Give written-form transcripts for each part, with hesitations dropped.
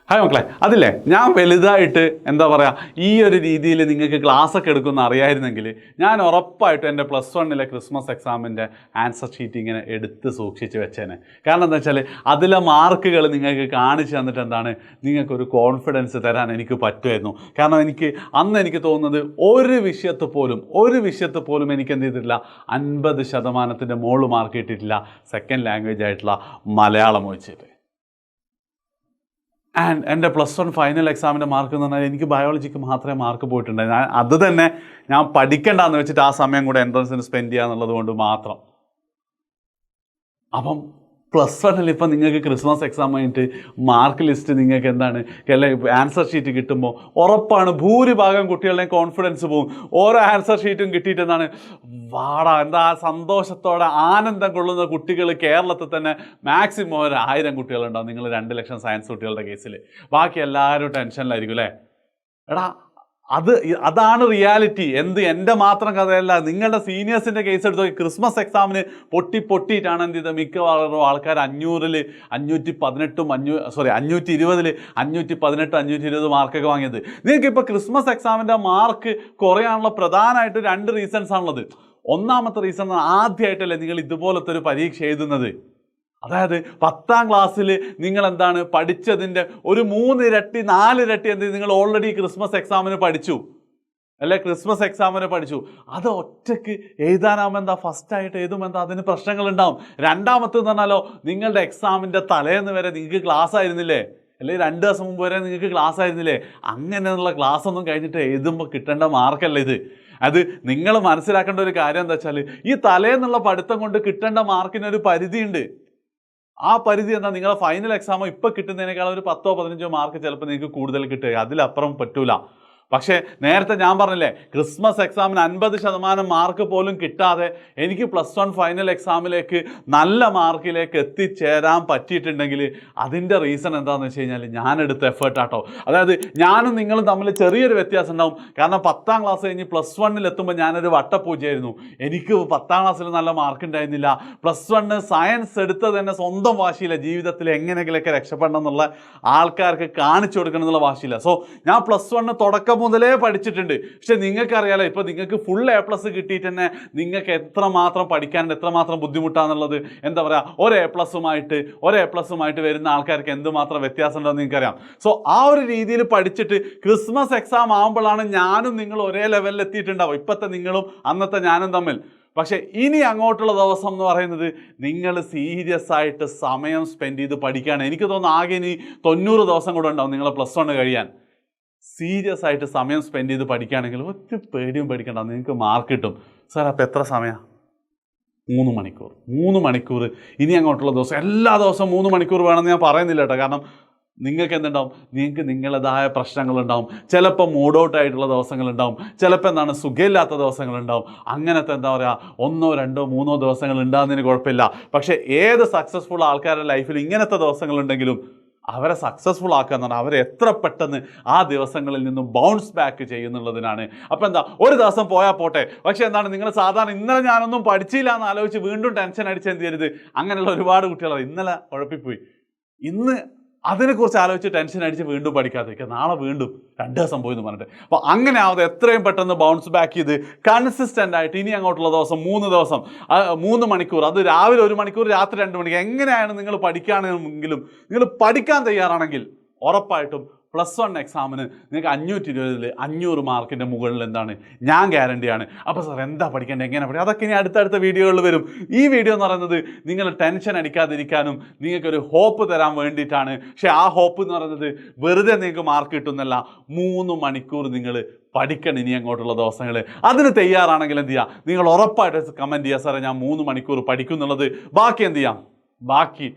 Hi മക്കളെ, അതില്ലേ ഞാൻ വലുതായിട്ട് എന്താ പറയുക ഈ ഒരു രീതിയിൽ നിങ്ങൾക്ക് ക്ലാസ്സൊക്കെ എടുക്കുമെന്ന് അറിയായിരുന്നെങ്കിൽ ഞാൻ ഉറപ്പായിട്ടും എൻ്റെ +1 ക്രിസ്മസ് എക്സാമിൻ്റെ ആൻസർ ഷീറ്റ് ഇങ്ങനെ എടുത്ത് സൂക്ഷിച്ച് വെച്ചേനെ. കാരണം എന്താ വെച്ചാൽ അതിലെ മാർക്കുകൾ നിങ്ങൾക്ക് കാണിച്ചു തന്നിട്ട് എന്താണ് നിങ്ങൾക്കൊരു കോൺഫിഡൻസ് തരാൻ എനിക്ക് പറ്റുമായിരുന്നു. കാരണം അന്ന് എനിക്ക് തോന്നുന്നത് ഒരു വിഷയത്തിൽ പോലും എനിക്ക് എന്ത് ചെയ്തിട്ടില്ല, 50% മുകളിൽ മാർക്ക് കിട്ടിയിട്ടില്ല സെക്കൻഡ് ലാംഗ്വേജ് ആയിട്ടുള്ള മലയാളം വെച്ചിട്ട്. ആൻഡ് എൻ്റെ +1 ഫൈനൽ എക്സാമിൻ്റെ മാർക്ക് എന്ന് പറഞ്ഞാൽ എനിക്ക് ബയോളജിക്ക് മാത്രമേ മാർക്ക് പോയിട്ടുണ്ടായിരുന്നു. അത് തന്നെ ഞാൻ പഠിക്കണ്ടെന്ന് വെച്ചിട്ട് ആ സമയം കൂടെ എൻട്രൻസിന് സ്പെൻഡ് ചെയ്യുക എന്നുള്ളത് കൊണ്ട് മാത്രം. അപ്പം +1 ഇപ്പം നിങ്ങൾക്ക് ക്രിസ്മസ് എക്സാം കഴിഞ്ഞിട്ട് മാർക്ക് ലിസ്റ്റ് നിങ്ങൾക്ക് എന്താണ് ആൻസർ ഷീറ്റ് കിട്ടുമ്പോൾ ഉറപ്പാണ് ഭൂരിഭാഗം കുട്ടികളുടെയും കോൺഫിഡൻസ് പോകും. ഓരോ ആൻസർ ഷീറ്റും കിട്ടിയിട്ട് എന്താണ് എന്താ സന്തോഷത്തോടെ ആനന്ദം കൊള്ളുന്ന കുട്ടികൾ കേരളത്തിൽ തന്നെ മാക്സിമം 1000 കുട്ടികളുണ്ടാവും. നിങ്ങൾ 2 ലക്ഷം സയൻസ് കുട്ടികളുടെ കേസിൽ ബാക്കി എല്ലാവരും ടെൻഷനിലായിരിക്കും അല്ലേ. എടാ അതാണ് റിയാലിറ്റി. എൻ്റെ മാത്രം കഥയല്ല, നിങ്ങളുടെ സീനിയേഴ്സിൻ്റെ കേസ് എടുത്ത് നോക്കി. ക്രിസ്മസ് എക്സാമിന് പൊട്ടിയിട്ടാണ് എന്ത് ചെയ്തത് മിക്കവാറും ആൾക്കാർ 500-ൽ 520-ൽ 520 മാർക്കൊക്കെ വാങ്ങിയത്. നിങ്ങൾക്കിപ്പോൾ ക്രിസ്മസ് എക്സാമിൻ്റെ മാർക്ക് കുറയാനുള്ള പ്രധാനമായിട്ട് 2 റീസൺസ് ആണുള്ളത്. ഒന്നാമത്തെ റീസൺ ആദ്യമായിട്ടല്ലേ നിങ്ങൾ ഇതുപോലത്തെ ഒരു പരീക്ഷ എഴുതുന്നത്. അതായത് 10ാം ക്ലാസ്സിൽ നിങ്ങൾ എന്താണ് പഠിച്ചതിൻ്റെ ഒരു 3 ഇരട്ടി 4 ഇരട്ടി നിങ്ങൾ ഓൾറെഡി ക്രിസ്മസ് എക്സാമിന് പഠിച്ചു അല്ലെ. ക്രിസ്മസ് എക്സാമിന് പഠിച്ചു. അത് ഒറ്റയ്ക്ക് എഴുതാനാകുമ്പോൾ എന്താ ഫസ്റ്റായിട്ട് എഴുതുമ്പോൾ അതിന് പ്രശ്നങ്ങളുണ്ടാവും. രണ്ടാമത്തെന്ന് പറഞ്ഞാലോ നിങ്ങളുടെ എക്സാമിൻ്റെ തലേന്ന് വരെ നിങ്ങൾക്ക് ക്ലാസ് ആയിരുന്നില്ലേ, അല്ലെങ്കിൽ 2 ദിവസം മുമ്പ് വരെ നിങ്ങൾക്ക് ക്ലാസ് ആയിരുന്നില്ലേ. അങ്ങനെയുള്ള ക്ലാസ് ഒന്നും കഴിഞ്ഞിട്ട് എഴുതുമ്പോൾ കിട്ടേണ്ട മാർക്കല്ല ഇത്. അത് നിങ്ങൾ മനസ്സിലാക്കേണ്ട ഒരു കാര്യം എന്താ വെച്ചാൽ ഈ തലേന്നുള്ള പഠിത്തം കൊണ്ട് കിട്ടേണ്ട മാർക്കിനൊരു പരിധിയുണ്ട്. ആ പരിധി എന്താ, നിങ്ങളെ ഫൈനൽ എക്സാമോ ഇപ്പോൾ കിട്ടുന്നതിനേക്കാൾ ഒരു 10-15 മാർക്ക് ചിലപ്പോൾ നിങ്ങൾക്ക് കൂടുതൽ കിട്ടുക, അതിലപ്പുറം പറ്റൂല. പക്ഷേ നേരത്തെ ഞാൻ പറഞ്ഞില്ലേ ക്രിസ്മസ് എക്സാമിന് 50% മാർക്ക് പോലും കിട്ടാതെ എനിക്ക് +1 ഫൈനൽ എക്സാമിലേക്ക് നല്ല മാർക്കിലേക്ക് എത്തിച്ചേരാൻ പറ്റിയിട്ടുണ്ടെങ്കിൽ അതിൻ്റെ റീസൺ എന്താണെന്ന് വെച്ച് കഴിഞ്ഞാൽ ഞാനെടുത്ത എഫേർട്ടാട്ടോ. അതായത് ഞാനും നിങ്ങളും തമ്മിൽ ചെറിയൊരു വ്യത്യാസം ഉണ്ടാവും. കാരണം 10ാം ക്ലാസ് കഴിഞ്ഞ് +1 എത്തുമ്പോൾ ഞാനൊരു വട്ടപ്പൂജയായിരുന്നു. എനിക്ക് 10ാം ക്ലാസ്സിൽ നല്ല മാർക്ക് ഉണ്ടായിരുന്നില്ല. +1 സയൻസ് എടുത്തത് തന്നെ സ്വന്തം വാശിയില്ല, ജീവിതത്തിൽ എങ്ങനെയെങ്കിലൊക്കെ രക്ഷപ്പെടണം എന്നുള്ള ആൾക്കാർക്ക് കാണിച്ചു കൊടുക്കണം എന്നുള്ള വാശിയില്ല. സോ ഞാൻ +1 തുടക്കം മുതലേ പഠിച്ചിട്ടുണ്ട്. പക്ഷെ നിങ്ങൾക്കറിയാലോ ഇപ്പോൾ നിങ്ങൾക്ക് ഫുൾ A+ കിട്ടിയിട്ട് തന്നെ നിങ്ങൾക്ക് എത്രമാത്രം പഠിക്കാൻ എത്രമാത്രം ബുദ്ധിമുട്ടാണെന്നുള്ളത്. എന്താ പറയുക, ഒരു A+-മായിട്ട് വരുന്ന ആൾക്കാർക്ക് എന്തുമാത്രം വ്യത്യാസം ഉണ്ടെന്ന് നിങ്ങൾക്കറിയാം. സോ ആ ഒരു രീതിയിൽ പഠിച്ചിട്ട് ക്രിസ്മസ് എക്സാം ആകുമ്പോഴാണ് ഞാനും നിങ്ങൾ ഒരേ ലെവലിൽ എത്തിയിട്ടുണ്ടാവും, ഇപ്പോഴത്തെ നിങ്ങളും അന്നത്തെ ഞാനും തമ്മിൽ. പക്ഷേ ഇനി അങ്ങോട്ടുള്ള ദിവസം എന്ന് പറയുന്നത് നിങ്ങൾ സീരിയസ് ആയിട്ട് സമയം സ്പെൻഡ് ചെയ്ത് പഠിക്കുകയാണ്. എനിക്ക് തോന്നുന്നു ആകെ ഇനി 90 ദിവസം കൂടെ ഉണ്ടാവും നിങ്ങൾ +1 കഴിയാൻ. സീരിയസ് ആയിട്ട് സമയം സ്പെൻഡ് ചെയ്ത് പഠിക്കുകയാണെങ്കിൽ ഒറ്റ പേടിയും പഠിക്കണ്ട, നിങ്ങൾക്ക് മാർക്ക് കിട്ടും. സാർ അപ്പോൾ എത്ര സമയമാണ്? 3 മണിക്കൂർ. ഇനി അങ്ങോട്ടുള്ള ദിവസം എല്ലാ ദിവസവും 3 മണിക്കൂർ വേണമെന്ന് ഞാൻ പറയുന്നില്ല കേട്ടോ. കാരണം നിങ്ങൾക്ക് എന്തുണ്ടാവും, നിങ്ങൾക്ക് നിങ്ങളുടേതായ പ്രശ്നങ്ങളുണ്ടാവും. ചിലപ്പോൾ മൂഡ് ഔട്ട് ആയിട്ടുള്ള ദിവസങ്ങളുണ്ടാവും, ചിലപ്പോൾ സുഖമില്ലാത്ത ദിവസങ്ങളുണ്ടാവും. അങ്ങനത്തെ എന്താ പറയുക 1, 2, 3 ദിവസങ്ങൾ ഉണ്ടാകുന്നതിന് കുഴപ്പമില്ല. പക്ഷേ ഏത് സക്സസ്ഫുൾ ആൾക്കാരുടെ ലൈഫിൽ ഇങ്ങനത്തെ ദിവസങ്ങളുണ്ടെങ്കിലും അവരെ സക്സസ്ഫുൾ ആക്കുക എന്ന് പറഞ്ഞാൽ അവരെ എത്ര പെട്ടെന്ന് ആ ദിവസങ്ങളിൽ നിന്നും ബൗൺസ് ബാക്ക് ചെയ്യുന്നുള്ളതിനാണ്. അപ്പോൾ എന്താ ഒരു ദിവസം പോയാൽ പോട്ടെ, പക്ഷേ നിങ്ങൾ സാധാരണ ഇന്നലെ ഞാനൊന്നും പഠിച്ചില്ല എന്ന് ആലോചിച്ച് വീണ്ടും ടെൻഷൻ അടിച്ച് എന്ത് ചെയ്യരുത്. അങ്ങനെയുള്ള ഒരുപാട് കുട്ടികളാണ് ഇന്നലെ കുഴപ്പിപ്പോയി, ഇന്ന് അതിനെക്കുറിച്ച് ആലോചിച്ച് ടെൻഷൻ അടിച്ച് വീണ്ടും പഠിക്കാതിരിക്കുക, നാളെ വീണ്ടും 2 ദിവസം പോയി എന്ന് പറഞ്ഞിട്ട്. അപ്പോൾ അങ്ങനെ ആവാതെ എത്രയും പെട്ടെന്ന് ബൗൺസ് ബാക്ക് ചെയ്ത് കൺസിസ്റ്റൻ്റ് ആയിട്ട് ഇനി അങ്ങോട്ടുള്ള ദിവസം 3 മണിക്കൂർ, അത് രാവിലെ 1 മണിക്കൂർ, രാത്രി 2 മണിക്കൂർ, എങ്ങനെയാണ് നിങ്ങൾ പഠിക്കുകയാണെങ്കിലും നിങ്ങൾ പഠിക്കാൻ തയ്യാറാണെങ്കിൽ ഉറപ്പായിട്ടും +1 എക്സാമിന് നിങ്ങൾക്ക് 520-ൽ 500 മാർക്കിൻ്റെ മുകളിൽ എന്താണ് ഞാൻ ഗ്യാരണ്ടിയാണ്. അപ്പോൾ സാർ എന്താ പഠിക്കേണ്ടത്, എങ്ങനെ പഠിക്കുക, അതൊക്കെ ഇനി അടുത്തടുത്ത വീഡിയോകളിൽ വരും. ഈ വീഡിയോ എന്ന് പറയുന്നത് നിങ്ങൾ ടെൻഷൻ അടിക്കാതിരിക്കാനും നിങ്ങൾക്കൊരു ഹോപ്പ് തരാൻ വേണ്ടിയിട്ടാണ്. പക്ഷേ ആ ഹോപ്പ് എന്ന് പറയുന്നത് വെറുതെ നിങ്ങൾക്ക് മാർക്ക് കിട്ടുന്നല്ല, 3 മണിക്കൂർ നിങ്ങൾ പഠിക്കണം ഇനി അങ്ങോട്ടുള്ള ദിവസങ്ങൾ. അതിന് തയ്യാറാണെങ്കിൽ എന്ത് ചെയ്യുക, നിങ്ങൾ ഉറപ്പായിട്ട് കമൻറ്റ് ചെയ്യുക, സാറേ ഞാൻ 3 മണിക്കൂർ പഠിക്കും എന്നുള്ളത്. ബാക്കി എന്ത് ചെയ്യാം, ബാക്കി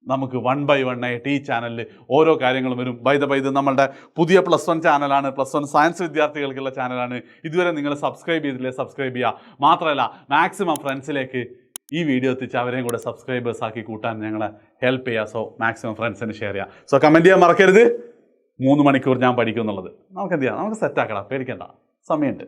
നമുക്ക് 1 by 1 ആയിട്ട് ഈ ചാനലിൽ ഓരോ കാര്യങ്ങളും വരും. ഇത് നമ്മളുടെ പുതിയ +1 ചാനലാണ്, +1 സയൻസ് വിദ്യാർത്ഥികൾക്കുള്ള ചാനലാണ്. ഇതുവരെ നിങ്ങൾ സബ്സ്ക്രൈബ് ചെയ്തില്ലേ, സബ്സ്ക്രൈബ് ചെയ്യുക. മാത്രമല്ല മാക്സിമം ഫ്രണ്ട്സിലേക്ക് ഈ വീഡിയോ എത്തിച്ച് അവരെയും കൂടെ സബ്സ്ക്രൈബേഴ്സ് ആക്കി കൂട്ടാൻ ഞങ്ങളെ ഹെൽപ്പ് ചെയ്യുക. സോ മാക്സിമം ഫ്രണ്ട്സിന് ഷെയർ ചെയ്യുക. സോ കമൻറ്റ് ചെയ്യാൻ മറക്കരുത് 3 മണിക്കൂർ ഞാൻ പഠിക്കും എന്നുള്ളത്. നമുക്ക് എന്ത് ചെയ്യാം, നമുക്ക് സെറ്റാക്കണം, പേടിക്കേണ്ട, സമയമുണ്ട്.